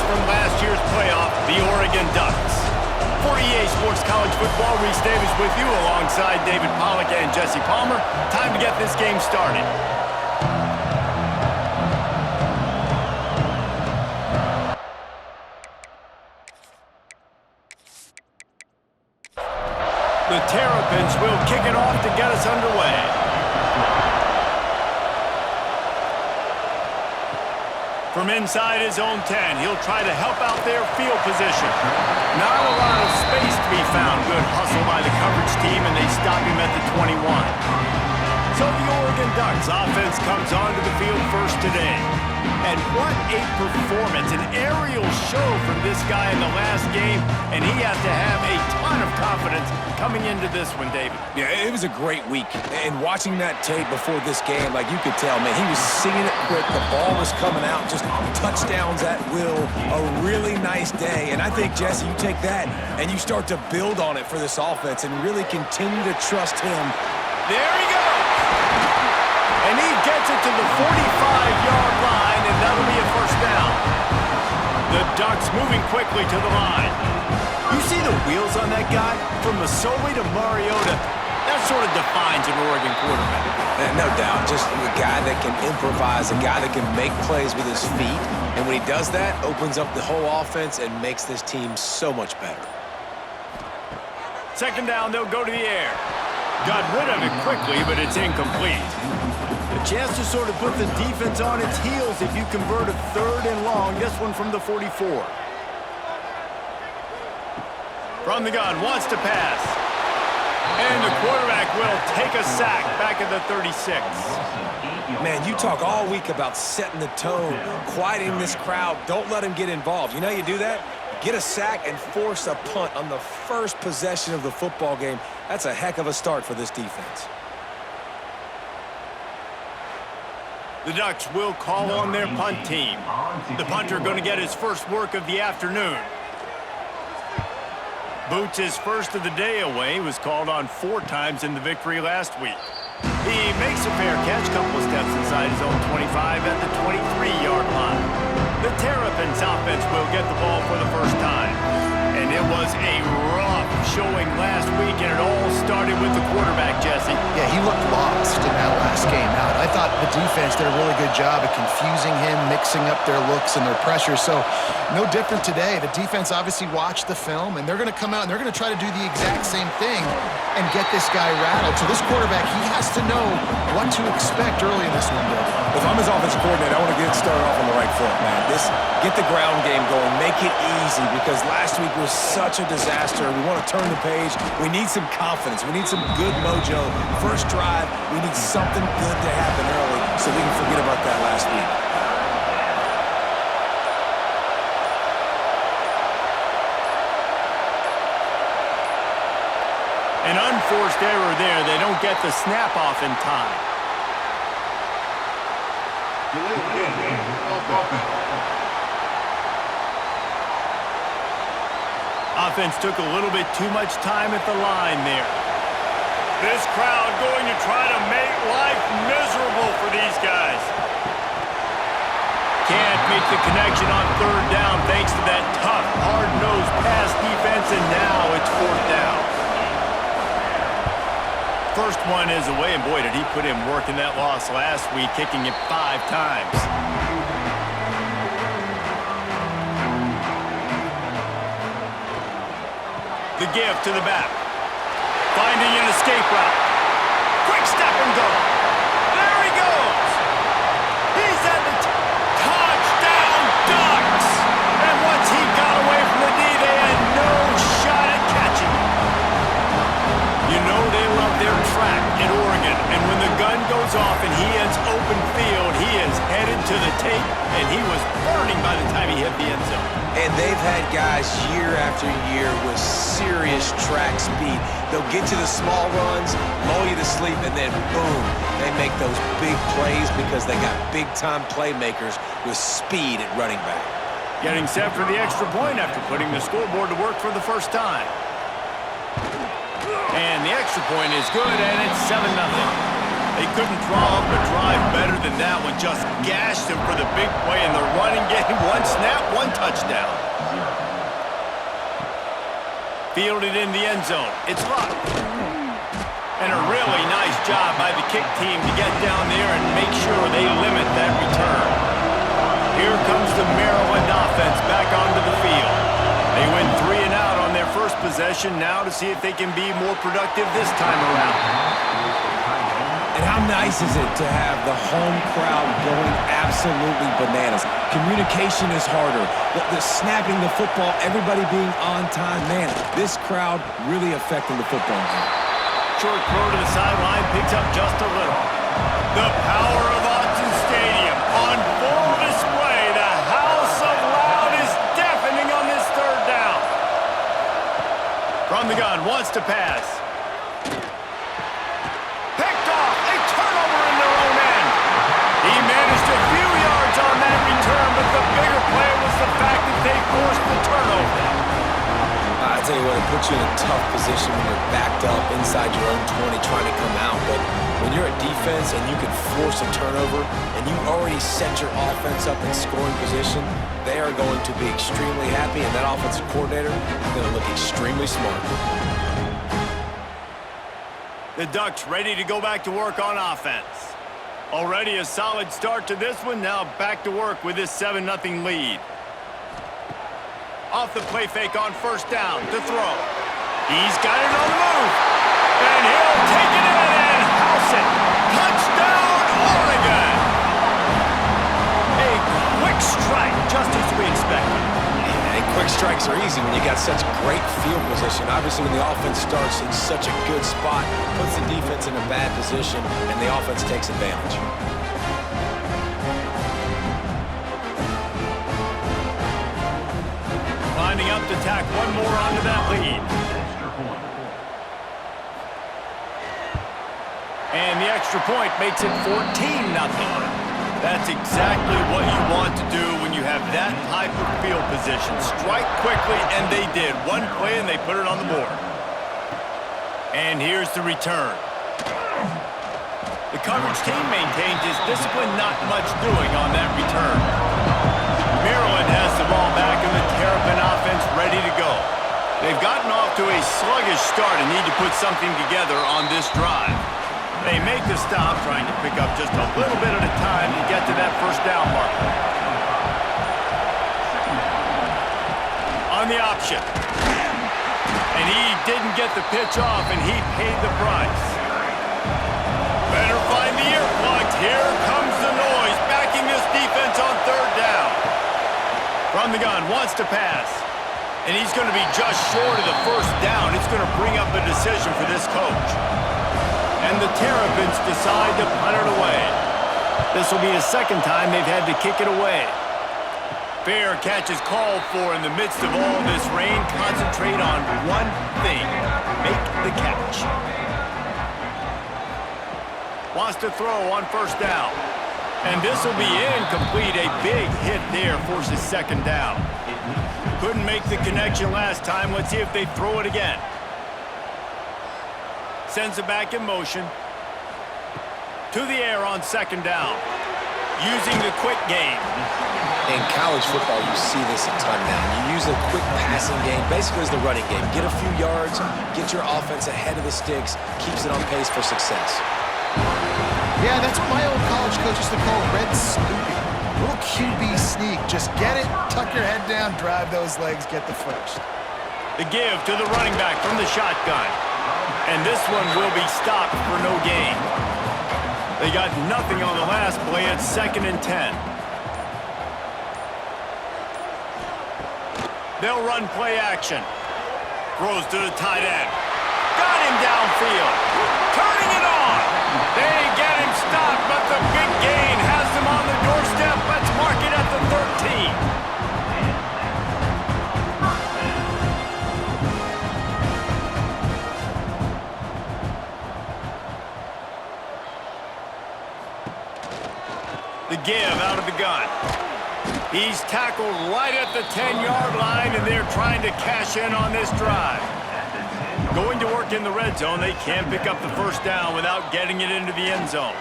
from last year's playoff, the Oregon Ducks. For EA Sports College Football, Reese Davis with you alongside David Pollack and Jesse Palmer. Time to get this game started. The Terrapins will kick it off to get us underway. From inside his own 10, he'll try to help out their field position. Not a lot of space to be found. Good hustle by the coverage team, and they stop him at the 21. So the Oregon Ducks offense comes onto the field first today. And what a performance, an aerial show from this guy in the last game, and he has to have a ton of confidence coming into this one, David. Yeah, it was a great week. And watching that tape before this game, like you could tell, man, he was singing it quick. The ball was coming out, just touchdowns at will. A really nice day. And I think, Jesse, you take that and you start to build on it for this offense and really continue to trust him. There he goes! And he gets it to the 45-yard line, and that'll be a first down. The Ducks moving quickly to the line. You see the wheels on that guy? From Masoli to Mariota, that sort of defines an Oregon quarterback. No doubt. Just a guy that can improvise, a guy that can make plays with his feet. And when he does that, opens up the whole offense and makes this team so much better. Second down, they'll go to the air. Got rid of it quickly, but it's incomplete. A chance to sort of put the defense on its heels if you convert a third and long. This one from the 44. From the gun, wants to pass. And the quarterback will take a sack back at the 36. Man, you talk all week about setting the tone, quieting this crowd. Don't let him get involved. You know how you do that? Get a sack and force a punt on the first possession of the football game. That's a heck of a start for this defense. The Ducks will call on their punt team. The punter going to get his first work of the afternoon. Boots' first of the day away, was called on 4 times in the victory last week. He makes a fair catch, couple of steps inside his own 25 at the 23-yard line. The Terrapins offense will get the ball for the first time. And it was a rough showing last week, and it all started with the quarterback, Jesse. Yeah, he looked lost in that last game out. I thought the defense did a really good job of confusing him, mixing up their looks and their pressure. So no different today. The defense obviously watched the film, and they're going to come out and they're going to try to do the exact same thing and get this guy rattled. So this quarterback, he has to know what to expect early in this window. If I'm his offensive coordinator, I want to get started off on the right foot, man. Get the ground game going, make it easy, because last week was such a disaster. We want to turn the page. We need some confidence. We need some good mojo. First drive, we need something good to happen early so we can forget about that last week. An unforced error there. They don't get the snap off in time. Offense took a little bit too much time at the line there. This crowd going to try to make life miserable for these guys. Can't make the connection on third down thanks to that tough, hard-nosed pass defense, and now it's fourth down. First one is away, and boy, did he put in work in that loss last week, kicking it 5 times. The give to the back. Finding an escape route. Quick step and go. There he goes. He's at the touchdown Ducks. And once he got away from the D, they had no shot at catching him. You know they love their track in Oregon. And when the gun goes off and he hits open field, he is headed to the tape, and he was burning by the time he hit the end zone. And they've had guys year after year with serious track speed. They'll get you the small runs, lull you to sleep, and then boom, they make those big plays because they got big-time playmakers with speed at running back. Getting set for the extra point after putting the scoreboard to work for the first time. And the extra point is good, and it's 7-0. They couldn't draw up a drive better than that one. Just gashed him for the big play in the running game. One snap, one touchdown. Fielded in the end zone. It's Luck. And a really nice job by the kick team to get down there and make sure they limit that return. Here comes the Maryland offense back onto the field. They win 3 and out on their first possession now to see if they can be more productive this time around. And how nice is it to have the home crowd going absolutely bananas? Communication is harder. The snapping the football, everybody being on time. Man, this crowd really affecting the football game. Short throw to the sideline, picks up just a little. The power of Autzen Stadium on full display. The house of loud is deafening on this third down. From the gun, wants to pass. Picked off, a turnover in their own end. He managed a few yards on that return, but the bigger play was the fact that they forced the turnover. I tell you what, it puts you in a tough position when you're backed up inside your own 20 trying to come out. But when you're a defense and you can force a turnover and you already set your offense up in scoring position, they are going to be extremely happy, and that offensive coordinator is going to look extremely smart. The Ducks ready to go back to work on offense. Already a solid start to this one. Now back to work with this 7-0 lead. Off the play fake on first down to throw. He's got it on the move. And he'll take it in and house it. Touchdown, Oregon! A quick strike, just as we expected. And quick strikes are easy when you got such great field position. Obviously, when the offense starts in such a good spot, puts the defense in a bad position, and the offense takes advantage. Lining up to tack one more onto that lead. And the extra point makes it 14-0. That's exactly what you want to do when you have that type of field position. Strike quickly, and they did. One play, and they put it on the board. And here's the return. The coverage team maintains his discipline, not much doing on that return. Maryland has the ball back, and the Terrapin offense ready to go. They've gotten off to a sluggish start and need to put something together on this drive. They make the stop, trying to pick up just a little bit at a time to get to that first down marker. On the option. And he didn't get the pitch off, and he paid the price. Better find the earplugs. Here comes the noise, backing this defense on third down. From the gun, wants to pass. And he's going to be just short of the first down. It's going to bring up a decision for this coach. And the Terrapins decide to punt it away. This will be the second time they've had to kick it away. Fair catch is called for in the midst of all this rain. Concentrate on one thing. Make the catch. Wants to throw on first down. And this will be incomplete. A big hit there forces second down. Couldn't make the connection last time. Let's see if they throw it again. Sends it back in motion. To the air on second down. Using the quick game. In college football, you see this a ton now. You use a quick passing game, basically as the running game. Get a few yards, get your offense ahead of the sticks, keeps it on pace for success. Yeah, that's what my old college coach used to call red snooping. Little QB sneak. Just get it, tuck your head down, drive those legs, get the first. The give to the running back from the shotgun. And this one will be stopped for no gain. They got nothing on the last play. It's 2nd and 10. They'll run play action. Throws to the tight end. Got him downfield. Turning it on. They get him stopped, but the big gain has them on the doorstep. Let's mark it at the 13. The give out of the gun. He's tackled right at the 10-yard line, and they're trying to cash in on this drive. Going to work in the red zone, they can't pick up the first down without getting it into the end zone.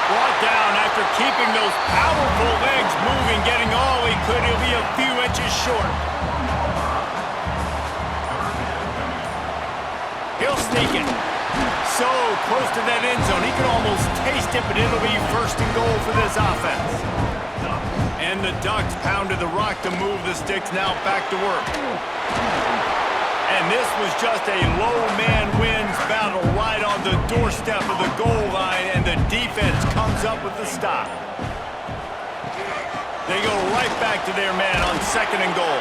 Brought down after keeping those powerful legs moving, getting all he could. He'll be a few inches short. He'll sneak it. So close to that end zone, he can almost taste it, but it'll be first and goal for this offense. And the Ducks pounded the rock to move the sticks, now back to work. And this was just a low man wins battle right on the doorstep of the goal line, and the defense comes up with the stop. They go right back to their man on second and goal.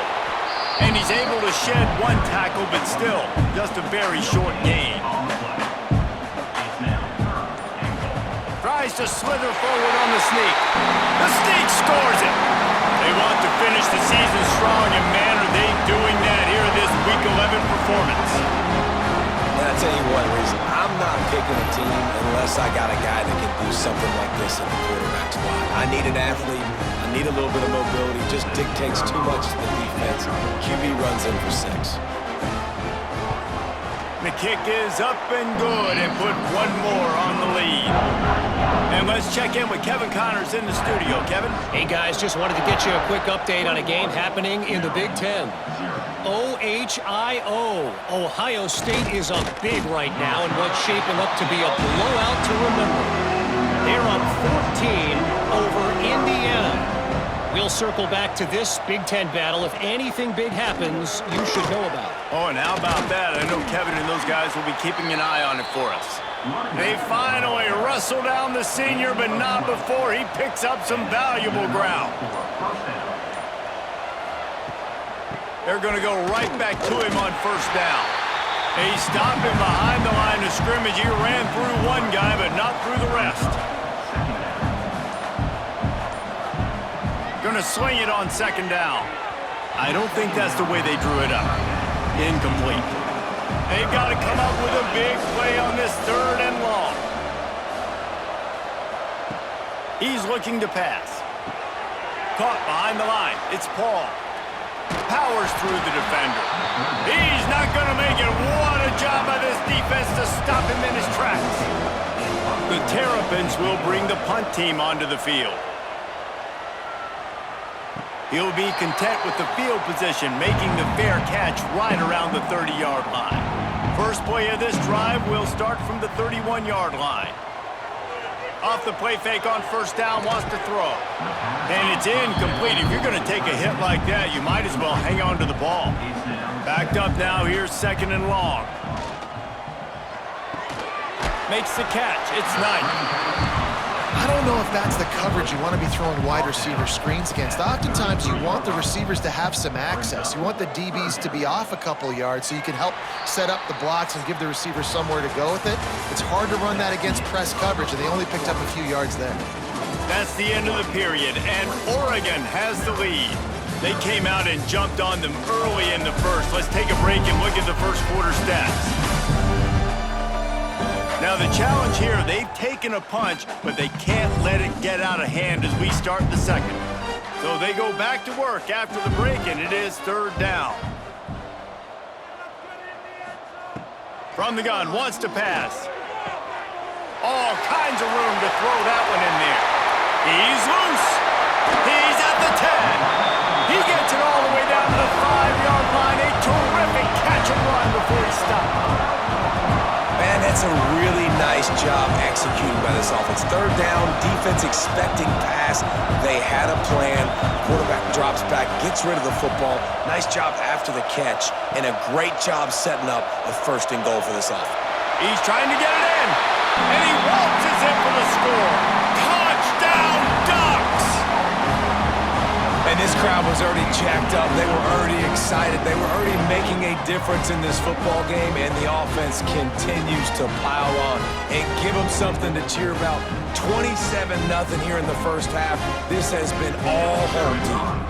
And he's able to shed one tackle, but still, just a very short gain. Tries to slither forward on the sneak. The sneak scores it. They want to finish the season strong, and man, are they doing that here in this Week 11 performance. And I tell you what, Reese, I'm not picking a team unless I got a guy that can do something like this in the quarterback spot. I need an athlete. I need a little bit of mobility. Just dictates too much to the defense. QB runs in for 6. The kick is up and good, and put one more on the lead. And let's check in with Kevin Connors in the studio. Kevin? Hey, guys, just wanted to get you a quick update on a game happening in the Big Ten. OHIO. Ohio State is up big right now in what's shaping up to be a blowout to remember. They're up 14 over Indiana. We'll circle back to this Big Ten battle. If anything big happens, you should know about it. Oh, and how about that? I know Kevin and those guys will be keeping an eye on it for us. They finally wrestle down the senior, but not before he picks up some valuable ground. They're going to go right back to him on first down. They stop him behind the line of scrimmage. He ran through one guy, but not through the rest. Going to swing it on second down. I don't think that's the way they drew it up. Incomplete. They've got to come up with a big play on this third and long. He's looking to pass. Caught behind the line. It's Paul. Powers through the defender. He's not going to make it. What a job by this defense to stop him in his tracks. The Terrapins will bring the punt team onto the field. He'll be content with the field position, making the fair catch right around the 30-yard line. First play of this drive will start from the 31-yard line. Off the play fake on first down, wants to throw. And it's incomplete. If you're going to take a hit like that, you might as well hang on to the ball. Backed up now, here's second and long. Makes the catch, it's nice. I don't know if that's the coverage you want to be throwing wide receiver screens against. Oftentimes, you want the receivers to have some access. You want the DBs to be off a couple yards so you can help set up the blocks and give the receiver somewhere to go with it. It's hard to run that against press coverage, and they only picked up a few yards there. That's the end of the period, and Oregon has the lead. They came out and jumped on them early in the first. Let's take a break and look at the first quarter stats. Now the challenge here, they've taken a punch, but they can't let it get out of hand as we start the second. So they go back to work after the break, and it is third down. From the gun, wants to pass. All kinds of room to throw that one in there. He's loose. He's at the 10. He gets it all the way down to the 5-yard line. A terrific catch and run before he stopped. Man, that's a really nice job executing by this offense. Third down, defense expecting pass. They had a plan. Quarterback drops back, gets rid of the football. Nice job after the catch, and a great job setting up a first and goal for this offense. He's trying to get it in, and he waltzes in for the score. Touchdown, Ducks! And this crowd was already jacked up. They were already excited. They were already making a difference in this football game, and the offense continues to pile on and give them something to cheer about. 27-0 here in the first half. This has been all home team.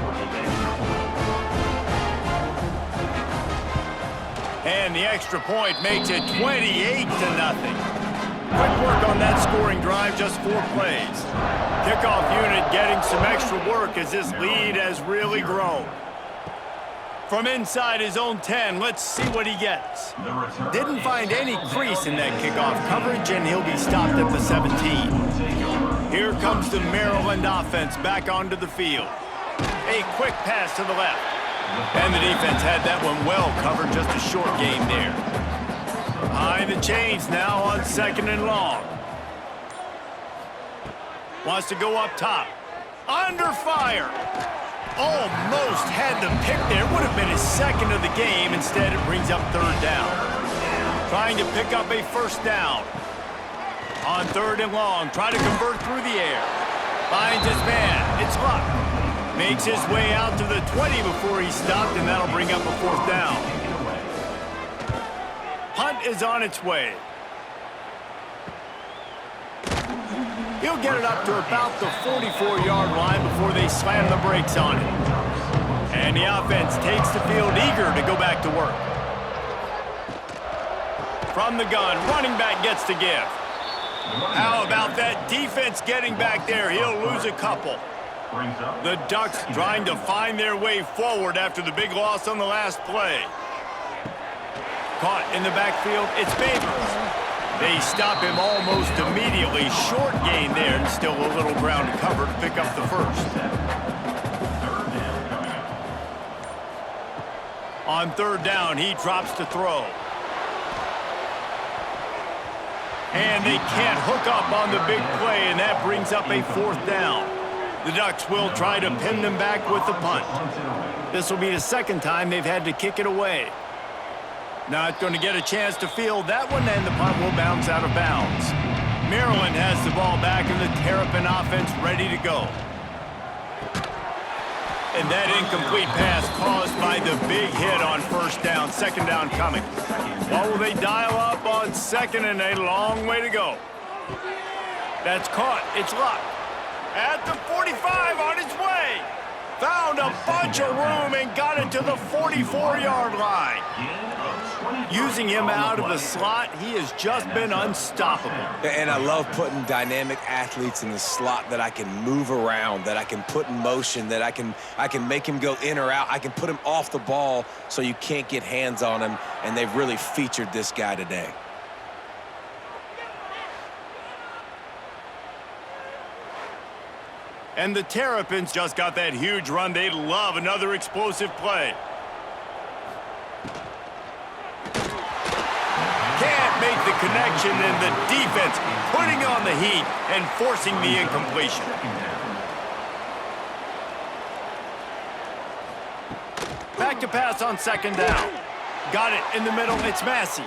And the extra point makes it 28-0. Quick work on that scoring drive, just 4 plays. Kickoff unit getting some extra work as this lead has really grown. From inside his own 10, let's see what he gets. Didn't find any crease in that kickoff coverage, and he'll be stopped at the 17. Here comes the Maryland offense back onto the field. A quick pass to the left. And the defense had that one well covered, just a short gain there. Behind the chains now on 2nd and long. Wants to go up top. Under fire. Almost had the pick there. Would have been his 2nd of the game. Instead, it brings up 3rd down. Trying to pick up a 1st down. On 3rd and long, try to convert through the air. Finds his man. It's Luck. Makes his way out to the 20 before he's stopped, and that'll bring up a 4th down. Punt is on its way. He'll get it up to about the 44-yard line before they slam the brakes on it. And the offense takes the field eager to go back to work. From the gun, running back gets to give. How about that defense getting back there? He'll lose a couple. The Ducks trying to find their way forward after the big loss on the last play. Caught in the backfield, it's Babers. They stop him almost immediately. Short gain there, and still a little ground to cover to pick up the 1st. On 3rd down, he drops to throw. And they can't hook up on the big play, and that brings up a 4th down. The Ducks will try to pin them back with the punt. This will be the 2nd time they've had to kick it away. Not going to get a chance to field that one, and the punt will bounce out of bounds. Maryland has the ball back, and the Terrapin offense ready to go. And that incomplete pass caused by the big hit on 1st down. 2nd down coming. What will they dial up on 2nd, and a long way to go? That's caught. It's Luck. At the 45 on his way. Found a bunch of room and got it to the 44-yard line. Using him out of the slot, he has just been unstoppable. And I love putting dynamic athletes in the slot that I can move around, that I can put in motion, that I can make him go in or out. I can put him off the ball so you can't get hands on him, and they've really featured this guy today. And the Terrapins just got that huge run. They love another explosive play. Can't make the connection, and the defense putting on the heat and forcing the incompletion. Back to pass on 2nd down. Got it in the middle. It's Massey.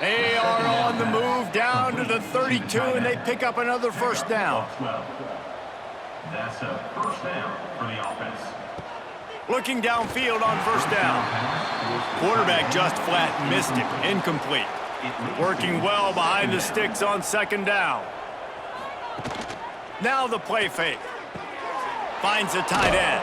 They are on the move down to the 32, and they pick up another 1st down. That's a 1st down for the offense. Looking downfield on 1st down. Quarterback just flat missed it. Incomplete. Working well behind the sticks on 2nd down. Now the play fake. Finds the tight end.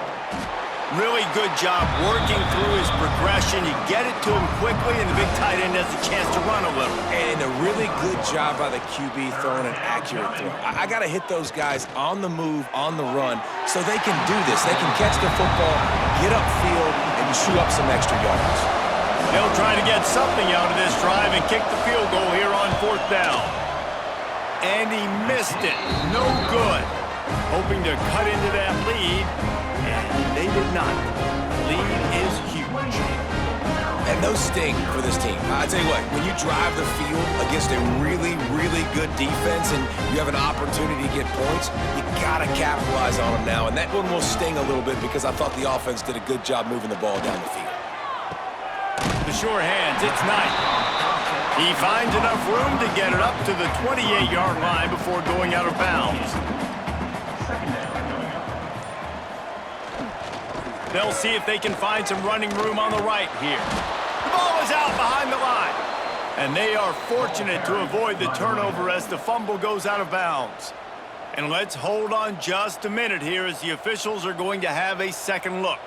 Really good job working through his progression. You get it to him quickly, and the big tight end has a chance to run a little. And a really good job by the QB throwing an accurate throw. I got to hit those guys on the move, on the run, so they can do this. They can catch the football, get upfield, and chew up some extra yards. They'll try to get something out of this drive and kick the field goal here on 4th down. And he missed it. No good. Hoping to cut into that lead. And they did not. Lead is huge. And those sting for this team. I tell you what, when you drive the field against a really, really good defense and you have an opportunity to get points, you got to capitalize on them now. And that one will sting a little bit because I thought the offense did a good job moving the ball down the field. The sure hands, it's Knight. He finds enough room to get it up to the 28-yard line before going out of bounds. They'll see if they can find some running room on the right here. The ball is out behind the line. And they are fortunate to avoid the turnover as the fumble goes out of bounds. And let's hold on just a minute here as the officials are going to have a second look.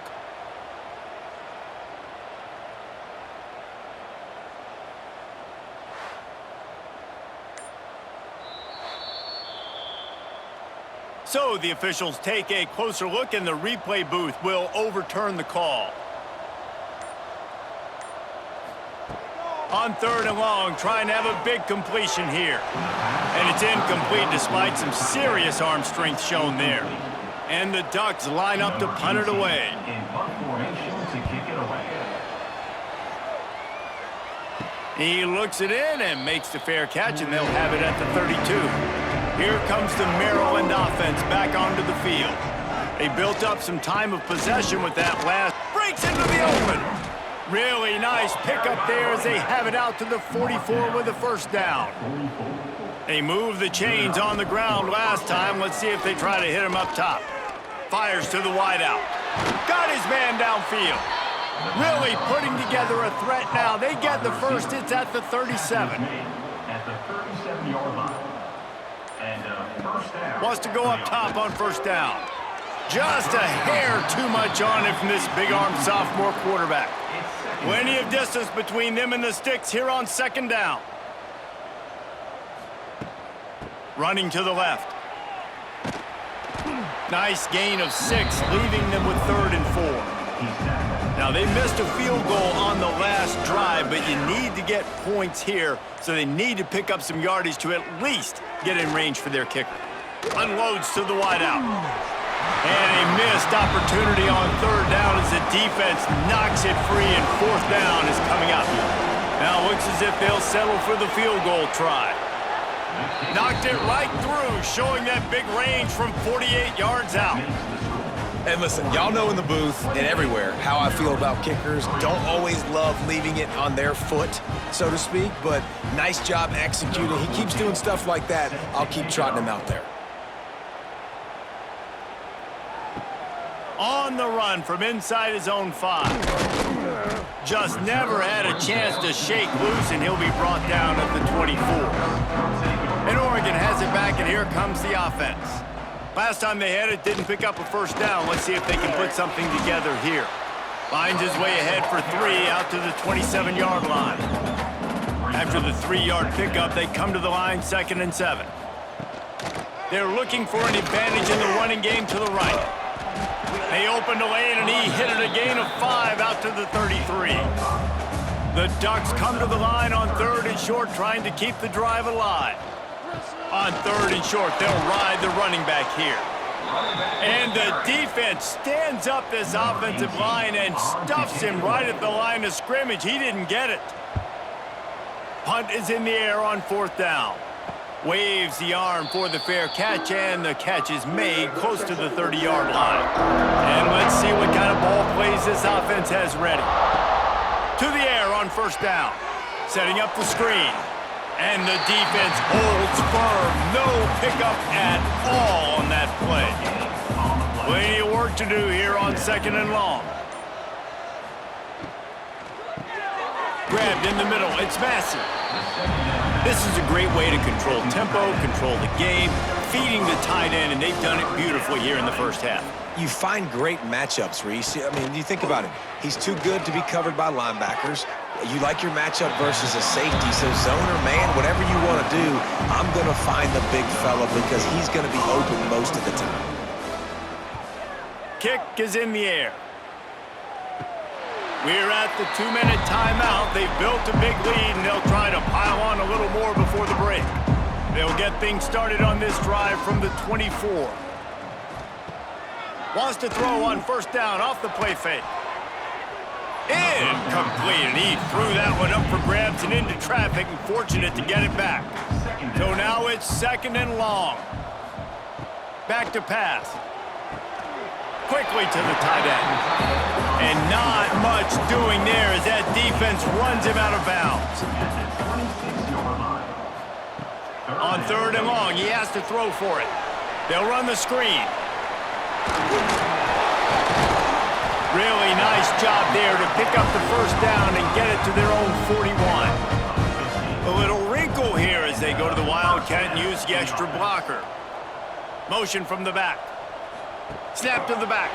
So the officials take a closer look, and the replay booth will overturn the call. On 3rd and long, trying to have a big completion here. And it's incomplete despite some serious arm strength shown there. And the Ducks line up to punt it away. In punt formation to kick it away. He looks it in and makes the fair catch, and they'll have it at the 32. Here comes the Maryland offense back onto the field. They built up some time of possession with that last. Breaks into the open. Really nice pickup there as they have it out to the 44 with a first down. They moved the chains on the ground last time. Let's see if they try to hit him up top. Fires to the wideout. Got his man downfield. Really putting together a threat now. They get the first. It's at the 37. At the 37-yard line. And first down. Wants to go up top on first down. Just a hair too much on it from this big-armed sophomore quarterback. Plenty of distance between them and the sticks here on 2nd down. Running to the left. Nice gain of 6, leaving them with 3rd and 4. Now, they missed a field goal on the last drive, but you need to get points here, so they need to pick up some yardage to at least get in range for their kicker. Unloads to the wideout. And a missed opportunity on 3rd down as the defense knocks it free, and 4th down is coming up. Now, it looks as if they'll settle for the field goal try. Knocked it right through, showing that big range from 48 yards out. And listen, y'all know in the booth and everywhere how I feel about kickers. Don't always love leaving it on their foot, so to speak, but nice job executing. He keeps doing stuff like that. I'll keep trotting him out there. On the run from inside his own 5. Just never had a chance to shake loose, and he'll be brought down at the 24. And Oregon has it back, and here comes the offense. Last time they had it, didn't pick up a first down. Let's see if they can put something together here. Finds his way ahead for 3 out to the 27-yard line. After the 3-yard pickup, they come to the line 2nd and 7. They're looking for an advantage in the running game to the right. They opened a lane, and he hit it a gain of 5 out to the 33. The Ducks come to the line on 3rd and short, trying to keep the drive alive. On 3rd and short, they'll ride the running back here. And the defense stands up this offensive line and stuffs him right at the line of scrimmage. He didn't get it. Punt is in the air on 4th down. Waves the arm for the fair catch, and the catch is made close to the 30-yard line. And let's see what kind of ball plays this offense has ready. To the air on 1st down. Setting up the screen. And the defense holds firm. No pickup at all on that play. Plenty of work to do here on 2nd and long. Grabbed in the middle. It's Massey. This is a great way to control tempo, control the game, feeding the tight end, and they've done it beautifully here in the first half. You find great matchups, Reese. I mean, you think about it. He's too good to be covered by linebackers. You like your matchup versus a safety, so zone or man, whatever you want to do, I'm going to find the big fella because he's going to be open most of the time. Kick is in the air. We're at the 2-minute timeout. They've built a big lead, and they'll try to pile on a little more before the break. They'll get things started on this drive from the 24. Wants to throw on 1st down off the play fake. Incomplete, and he threw that one up for grabs and into traffic, and fortunate to get it back. So now it's 2nd and long. Back to pass. Quickly to the tight end. And not much doing there as that defense runs him out of bounds. On 3rd and long, he has to throw for it. They'll run the screen. Really nice job there to pick up the first down and get it to their own 41. A little wrinkle here as they go to the Wildcat and use the extra blocker. Motion from the back. Snap to the back.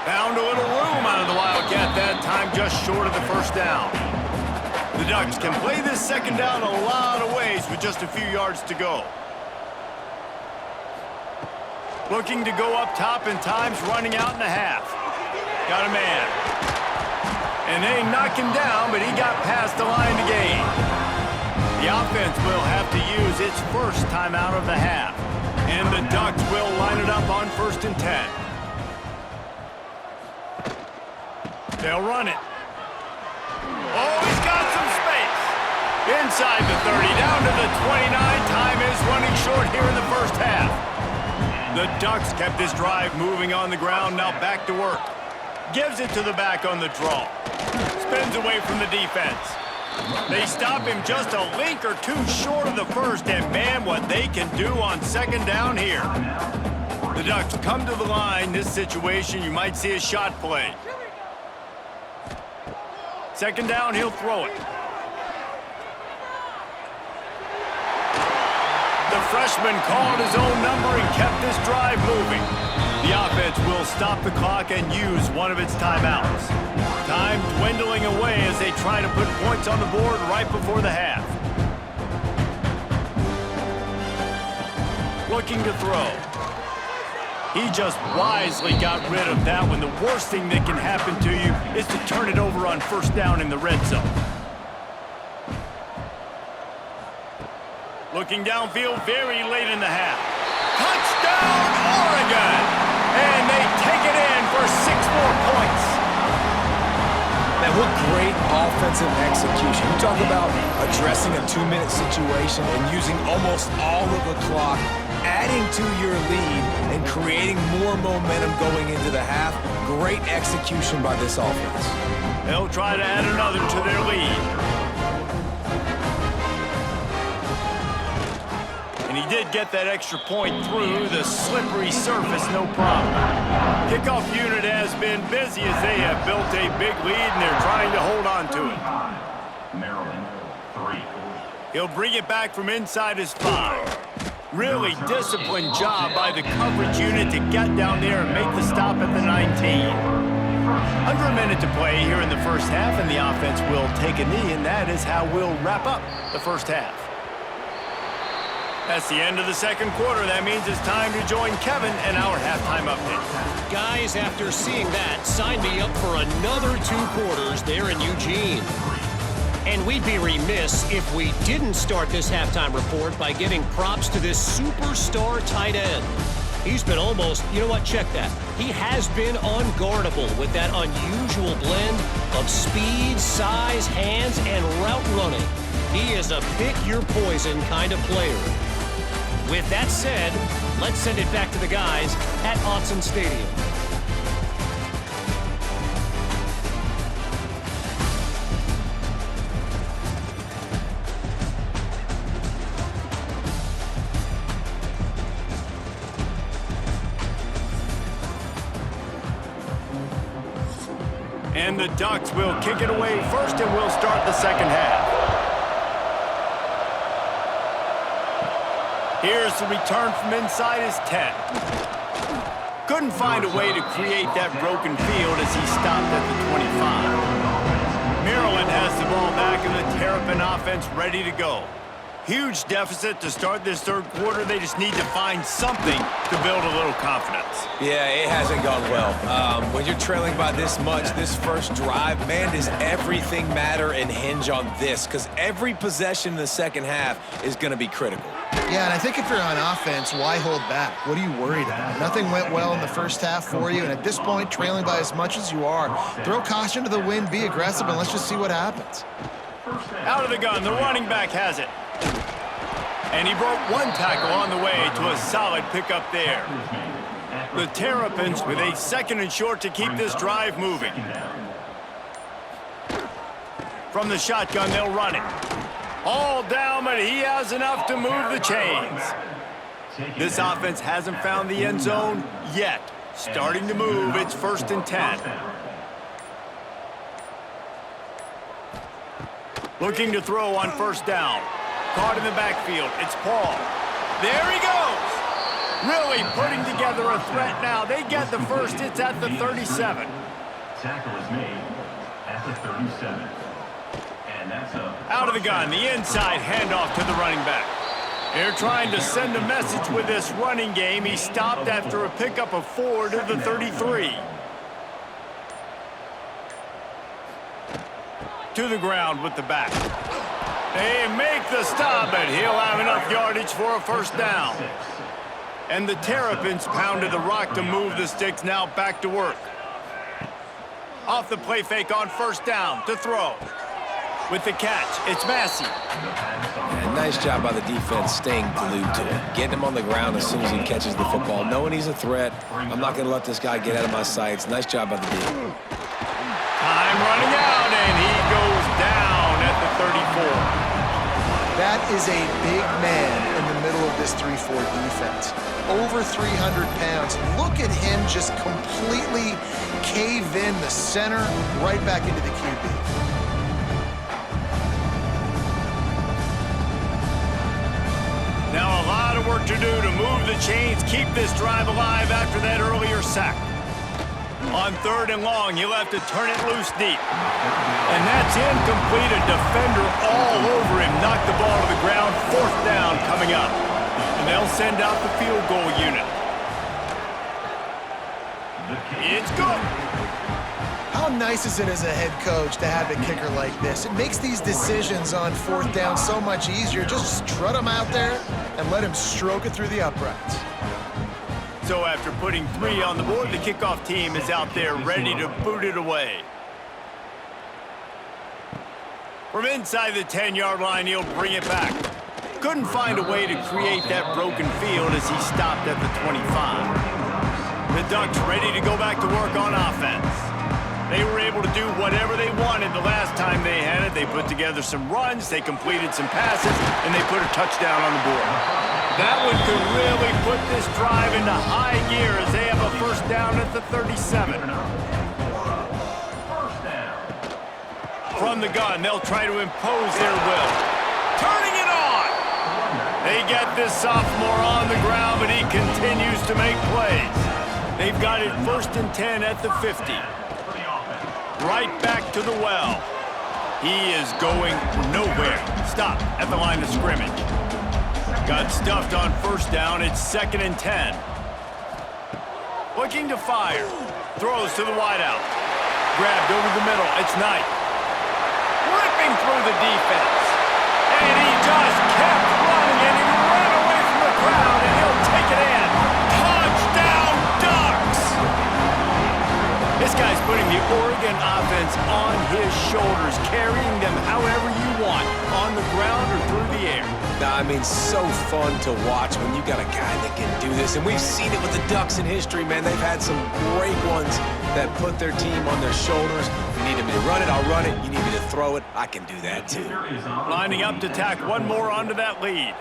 Found a little room out of the Wildcat that time, just short of the first down. The Ducks can play this 2nd down a lot of ways with just a few yards to go. Looking to go up top, and time's running out in the half. Got a man. And they knock him down, but he got past the line to gain. The offense will have to use its first timeout of the half. And the Ducks will line it up on 1st and 10. They'll run it. Oh, he's got some space. Inside the 30, down to the 29. Time is running short here in the first half. The Ducks kept this drive moving on the ground, now back to work. Gives it to the back on the draw. Spins away from the defense. They stop him just a link or two short of the first, and man, what they can do on 2nd down here. The Ducks come to the line. This situation, you might see a shot play. 2nd down, he'll throw it. The freshman called his own number and kept this drive moving. The offense will stop the clock and use one of its timeouts. Time dwindling away as they try to put points on the board right before the half. Looking to throw. He just wisely got rid of that one. The worst thing that can happen to you is to turn it over on 1st down in the red zone. Looking downfield very late in the half. Touchdown, Oregon! And they take it in for 6 more points. Man, what great offensive execution. You talk about addressing a 2-minute situation and using almost all of the clock, adding to your lead and creating more momentum going into the half. Great execution by this offense. They'll try to add another to their lead. And he did get that extra point through the slippery surface, no problem. Kickoff unit has been busy as they have built a big lead and they're trying to hold on to it. Maryland, 3. He'll bring it back from inside his 5. Really disciplined job by the coverage unit to get down there and make the stop at the 19. Under a minute to play here in the first half, and the offense will take a knee, and that is how we'll wrap up the first half. That's the end of the 2nd quarter. That means it's time to join Kevin and our halftime update. Guys, after seeing that, sign me up for another 2 quarters there in Eugene. And we'd be remiss if we didn't start this halftime report by giving props to this superstar tight end. He's been almost, you know what, check that. He has been unguardable with that unusual blend of speed, size, hands, and route running. He is a pick-your-poison kind of player. With that said, let's send it back to the guys at Autzen Stadium. And the Ducks will kick it away first, and we'll start the 2nd half. Here's the return from inside his 10. Couldn't find a way to create that broken field as he stopped at the 25. Maryland has the ball back and the Terrapin offense ready to go. Huge deficit to start this 3rd quarter. They just need to find something to build a little confidence. Yeah, it hasn't gone well. When you're trailing by this much, this first drive, man, does everything matter and hinge on this, because every possession in the 2nd half is going to be critical. Yeah, and I think if you're on offense, why hold back? What are you worried about? Nothing went well in the first half for you, and at this point, trailing by as much as you are, throw caution to the wind, be aggressive, and let's just see what happens. Out of the gun, the running back has it. And he broke 1 tackle on the way to a solid pickup there. The Terrapins with a 2nd and short to keep this drive moving. From the shotgun, they'll run it. All down, but he has enough to move the chains. This offense hasn't found the end zone yet. Starting to move, it's 1st and 10. Looking to throw on 1st down. Caught in the backfield, it's Paul. There he goes! Really putting together a threat now. They get the first, it's at the 37. Tackle is made at the 37. And that's a... Out of the gun, the inside handoff to the running back. They're trying to send a message with this running game. He stopped after a pickup of 4 to the 33. to the ground with the back. They make the stop, but he'll have enough yardage for a first down. And the Terrapins pounded the rock to move the sticks, now back to work. Off the play fake on first down to throw. With the catch, it's Massey. And nice job by the defense staying glued to him. Getting him on the ground as soon as he catches the football. Knowing he's a threat, I'm not going to let this guy get out of my sights. Nice job by the D. Time running out, and he goes down at the 34. That is a big man in the middle of this 3-4 defense. Over 300 pounds. Look at him just completely cave in the center, right back into the QB. Now a lot of work to do to move the chains, keep this drive alive after that earlier sack. On 3rd and long, he'll have to turn it loose deep. And that's incomplete. A defender all over him. Knocked the ball to the ground. 4th down coming up. And they'll send out the field goal unit. It's good. How nice is it as a head coach to have a kicker like this? It makes these decisions on 4th down so much easier. Just strut him out there and let him stroke it through the uprights. So after putting 3 on the board, the kickoff team is out there ready to boot it away. From inside the 10-yard line, he'll bring it back. Couldn't find a way to create that broken field as he stopped at the 25. The Ducks ready to go back to work on offense. They were able to do whatever they wanted the last time they had it. They put together some runs, they completed some passes, and they put a touchdown on the board. That one could really put this drive into high gear as they have a first down at the 37. From the gun, they'll try to impose their will. Turning it on! They get this sophomore on the ground, but he continues to make plays. They've got it 1st and 10 at the 50. Right back to the well. He is going nowhere. Stop at the line of scrimmage. Got stuffed on first down. It's 2nd and 10. Looking to fire. Throws to the wideout. Grabbed over the middle. It's Knight. Ripping through the defense. And he just kept running, and he ran away from the crowd, and he'll take it in. Touchdown, Ducks! This guy's putting the Oregon offense on his shoulders, carrying them however you want, on the ground or through the air. I mean, so fun to watch when you got a guy that can do this. And we've seen it with the Ducks in history, man. They've had some great ones that put their team on their shoulders. If you need me to run it, I'll run it. You need me to throw it, I can do that too. Lining up to tack one more onto that lead.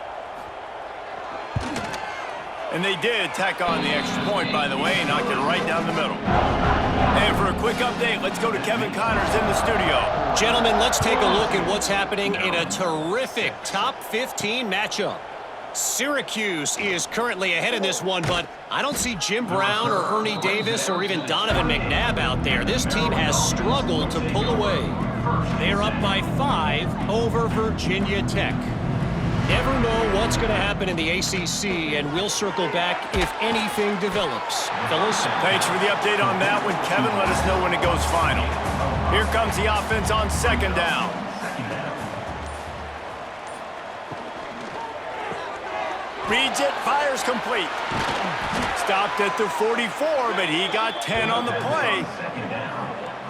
And they did tack on the extra point, by the way, and knocked it right down the middle. And for a quick update, let's go to Kevin Connors in the studio. Gentlemen, let's take a look at what's happening in a terrific top 15 matchup. Syracuse is currently ahead in this one, but I don't see Jim Brown or Ernie Davis or even Donovan McNabb out there. This team has struggled to pull away. They're up by 5 over Virginia Tech. Never know what's going to happen in the ACC, and we'll circle back if anything develops. Fellas? Thanks for the update on that one, Kevin. Let us know when it goes final. Here comes the offense on 2nd down. Reads it, fires complete. Stopped at the 44, but he got 10 on the play.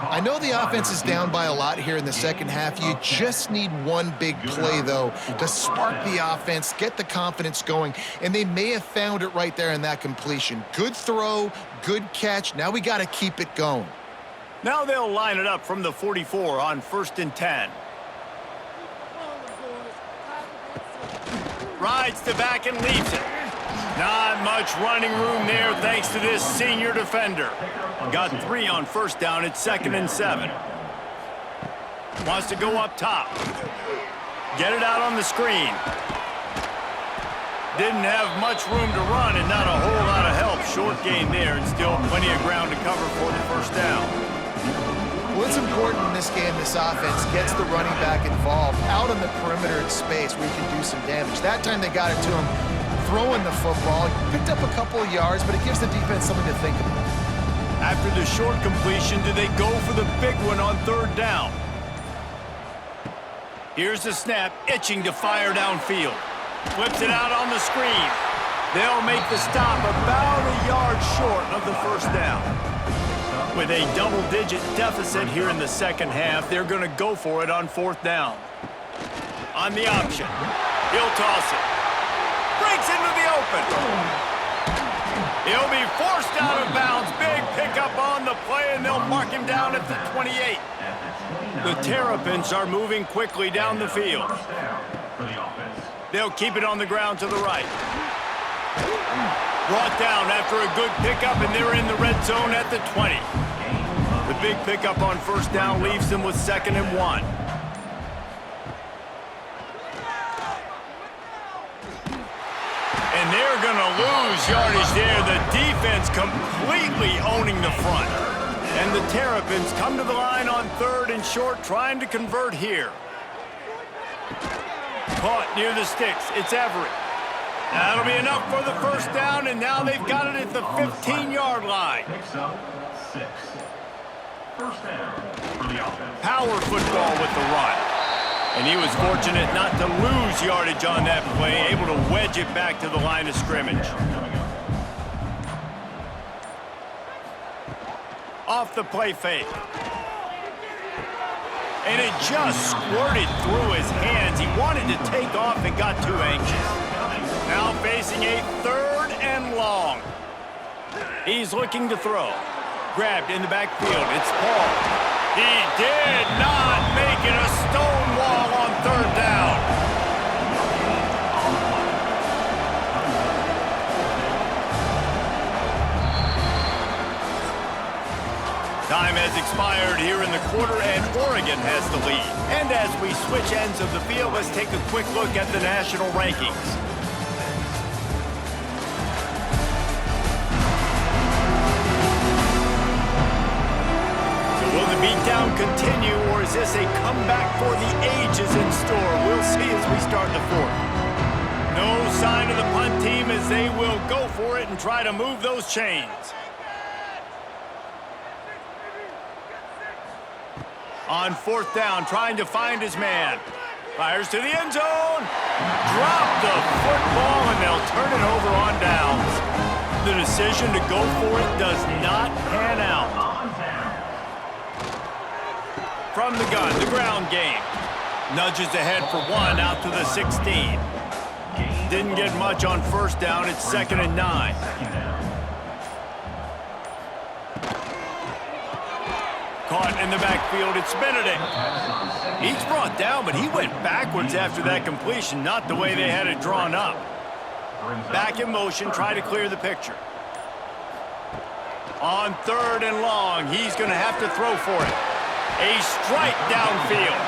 I know the offense is down by a lot here in the second half. You just need one big play, though, to spark the offense, get the confidence going, and they may have found it right there in that completion. Good throw, good catch. Now we got to keep it going. Now they'll line it up from the 44 on 1st and 10. Rides to back and leaves it. Not much running room there thanks to this senior defender. Got 3 on first down. It's 2nd and 7. Wants to go up top. Get it out on the screen. Didn't have much room to run and not a whole lot of help. Short gain there and still plenty of ground to cover for the first down. Well, it's important in this game, this offense gets the running back involved out on the perimeter in space where he can do some damage. That time they got it to him throwing the football. Picked up a couple of yards, but it gives the defense something to think about. After the short completion, do they go for the big one on 3rd down? Here's the snap, itching to fire downfield. Flips it out on the screen. They'll make the stop about a yard short of the first down. With a double-digit deficit here in the second half, they're going to go for it on fourth down. On the option, he'll toss it. Breaks into the open. He'll be forced out of bounds. Big pickup on the play, and they'll mark him down at the 28. The Terrapins are moving quickly down the field. They'll keep it on the ground to the right. Brought down after a good pickup, and they're in the red zone at the 20. The big pickup on first down leaves them with 2nd and 1. And they're going to lose yardage there. The defense completely owning the front. And the Terrapins come to the line on 3rd and short, trying to convert here. Caught near the sticks. It's Everett. That'll be enough for the first down, and now they've got it at the 15-yard line. Power football with the run. And he was fortunate not to lose yardage on that play, able to wedge it back to the line of scrimmage. Off the play fake. And it just squirted through his hands. He wanted to take off and got too anxious. Now facing a 3rd and long. He's looking to throw. Grabbed in the backfield. It's Paul. He did not make it a stone wall on 3rd down. Time has expired here in the quarter, and Oregon has the lead. And as we switch ends of the field, let's take a quick look at the national rankings. Will the beatdown continue, or is this a comeback for the ages in store? We'll see as we start the 4th. No sign of the punt team as they will go for it and try to move those chains. On 4th down, trying to find his man. Fires to the end zone. Drop the football, and they'll turn it over on downs. The decision to go for it does not pan out. From the gun, the ground game. Nudges ahead for 1 out to the 16. Didn't get much on first down. It's 2nd and 9. Caught in the backfield. It's Benedict. He's brought down, but he went backwards after that completion, not the way they had it drawn up. Back in motion, try to clear the picture. On 3rd and long, he's going to have to throw for it. A strike downfield.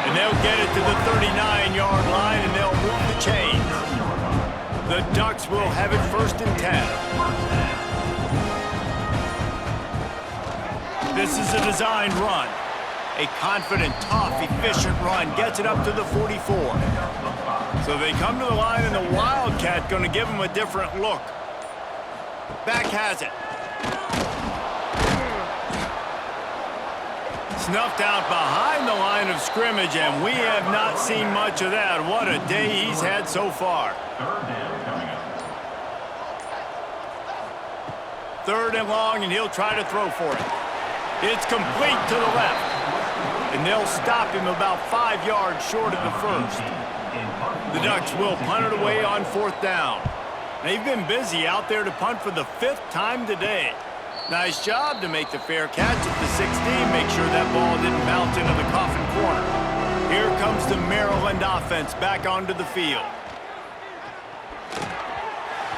And they'll get it to the 39-yard line, and they'll move the chains. The Ducks will have it 1st and 10. This is a designed run. A confident, tough, efficient run. Gets it up to the 44. So they come to the line, and the Wildcat going to give them a different look. Back has it. Snuffed out behind the line of scrimmage, and we have not seen much of that. What a day he's had so far. 3rd and long, and he'll try to throw for it. It's complete to the left, and they'll stop him about 5 yards short of the 1st. The Ducks will punt it away on 4th down. They've been busy out there to punt for the 5th time today. Nice job to make the fair catch at the 16. Make sure that ball didn't bounce into the coffin corner. Here comes the Maryland offense back onto the field.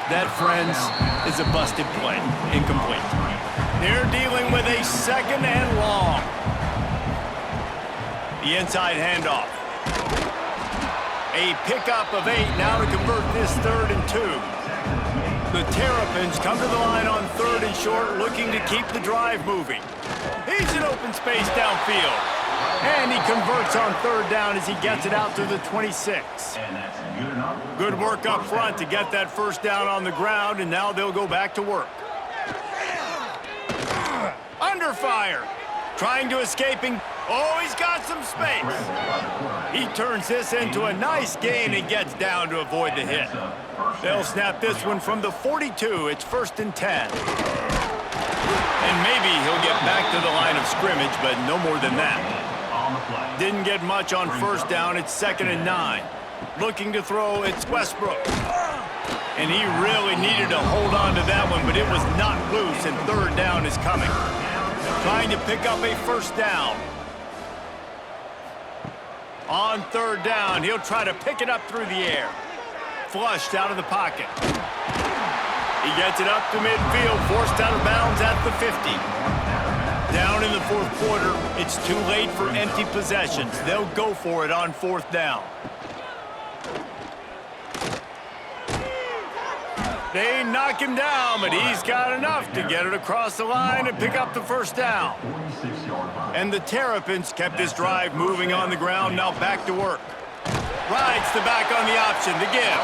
That, friends, is a busted play. Incomplete. They're dealing with a 2nd and long. The inside handoff. A pickup of 8 now to convert this 3rd and 2. The Terrapins come to the line on 3rd and short, looking to keep the drive moving. He's in open space downfield. And he converts on 3rd down as he gets it out to the 26. Good work up front to get that first down on the ground, and now they'll go back to work. Under fire. Trying to escape and Oh, he's got some space. He turns this into a nice gain and gets down to avoid the hit. They'll snap this one from the 42. It's 1st and 10. And maybe he'll get back to the line of scrimmage, but no more than that. Didn't get much on 1st down. It's 2nd and 9. Looking to throw, it's Westbrook. And he really needed to hold on to that one, but it was not loose, and 3rd down is coming. Trying to pick up a 1st down. On 3rd down, he'll try to pick it up through the air. Flushed out of the pocket. He gets it up to midfield, forced out of bounds at the 50. Down in the 4th quarter, it's too late for empty possessions. They'll go for it on 4th down. They knock him down, but he's got enough to get it across the line and pick up the 1st down. And the Terrapins kept this drive moving on the ground, now back to work. Rides the back on the option to give.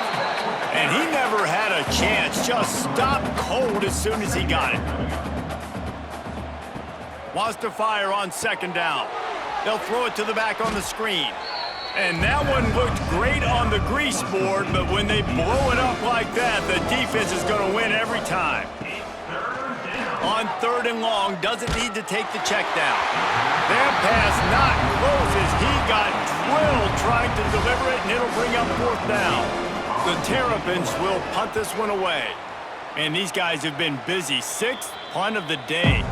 And he never had a chance, just stopped cold as soon as he got it. Wants to fire on 2nd down. They'll throw it to the back on the screen. And that one looked great on the grease board, but when they blow it up like that, the defense is going to win every time. On 3rd and long, doesn't need to take the check down. That pass not close as he got drilled trying to deliver it, and it'll bring up 4th down. The Terrapins will punt this one away. And these guys have been busy. 6th punt of the day.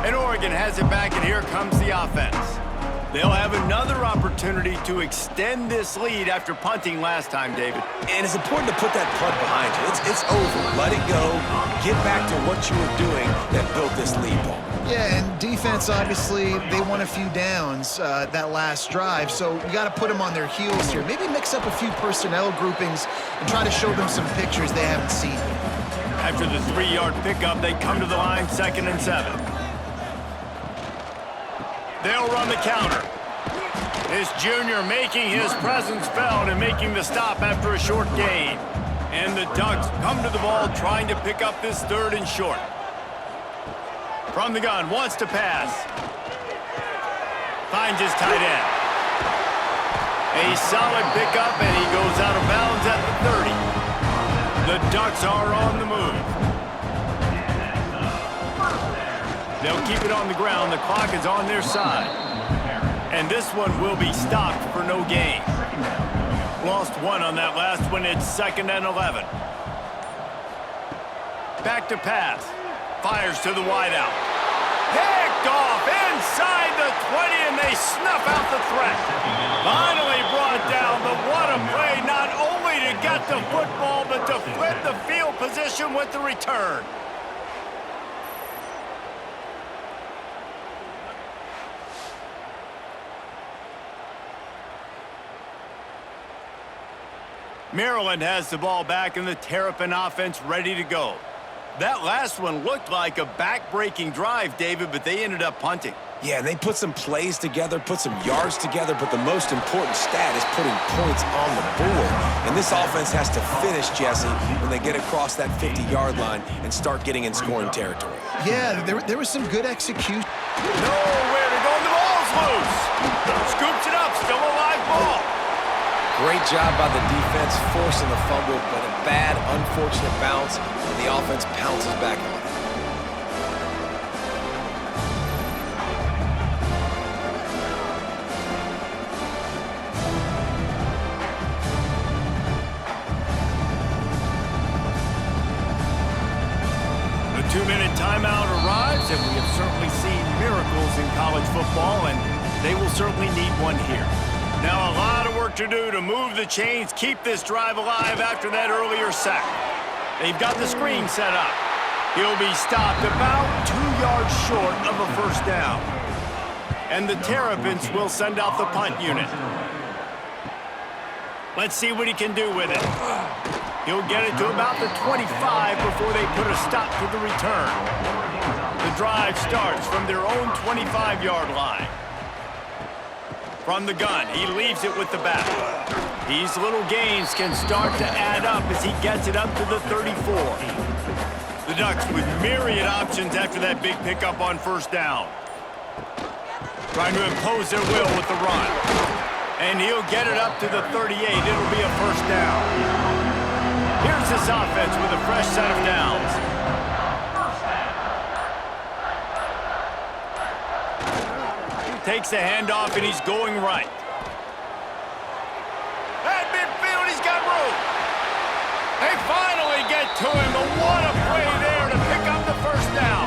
And Oregon has it back, and here comes the offense. They'll have another opportunity to extend this lead after punting last time, David. And it's important to put that punt behind you. It's over. Let it go. Get back to what you were doing that built this lead, Paul. Yeah, and defense, obviously, they won a few downs that last drive, so you got to put them on their heels here. Maybe mix up a few personnel groupings and try to show them some pictures they haven't seen. After the 3-yard pickup, they come to the line, 2nd and 7. They'll run the counter. This junior making his presence felt and making the stop after a short gain. And the Ducks come to the ball trying to pick up this 3rd and short. From the gun, wants to pass. Finds his tight end. A solid pickup, and he goes out of bounds at the 30. The Ducks are on the move. They'll keep it on the ground. The clock is on their side. And this one will be stopped for no gain. Lost 1 on that last one. It's 2nd and 11. Back to pass. Fires to the wideout. Picked off inside the 20, and they snuff out the threat. Finally brought down, but what a play, not only to get the football, but to flip the field position with the return. Maryland has the ball back, and the Terrapin offense ready to go. That last one looked like a back-breaking drive, David, but they ended up punting. Yeah, they put some plays together, put some yards together, but the most important stat is putting points on the board. And this offense has to finish, Jesse, when they get across that 50-yard line and start getting in scoring territory. Yeah, there was some good execution. Nowhere to go, and the ball's loose. Scoops it up, still a live ball. Great job by the defense forcing the fumble, but a bad, unfortunate bounce, and the offense pounces back on it. The 2-minute timeout arrives, and we have certainly seen miracles in college football, and they will certainly need one here. Now a lot of work to do to move the chains, keep this drive alive after that earlier sack. They've got the screen set up. He'll be stopped about 2 yards short of a 1st down. And the Terrapins will send out the punt unit. Let's see what he can do with it. He'll get it to about the 25 before they put a stop to the return. The drive starts from their own 25-yard line. From the gun, he leaves it with the back. These little gains can start to add up as he gets it up to the 34. The Ducks with myriad options after that big pickup on 1st down. Trying to impose their will with the run. And he'll get it up to the 38. It'll be a first down. Here's this offense with a fresh set of downs. Takes the handoff, and he's going right. At midfield, he's got room. They finally get to him, but what a play there to pick up the first down.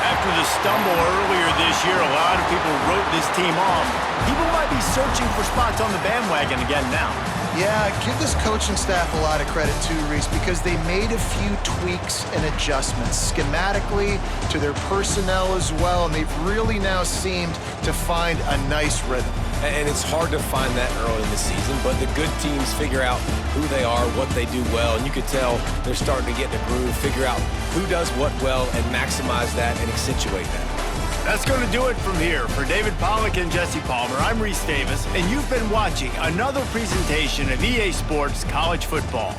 After the stumble earlier this year, a lot of people wrote this team off. People might be searching for spots on the bandwagon again now. Yeah, give this coaching staff a lot of credit too, Reese, because they made a few tweaks and adjustments schematically to their personnel as well, and they've really now seemed to find a nice rhythm. And it's hard to find that early in the season, but the good teams figure out who they are, what they do well, and you could tell they're starting to get in a groove, figure out who does what well, and maximize that and accentuate that. That's going to do it from here. For David Pollack and Jesse Palmer, I'm Reese Davis, and you've been watching another presentation of EA Sports College Football.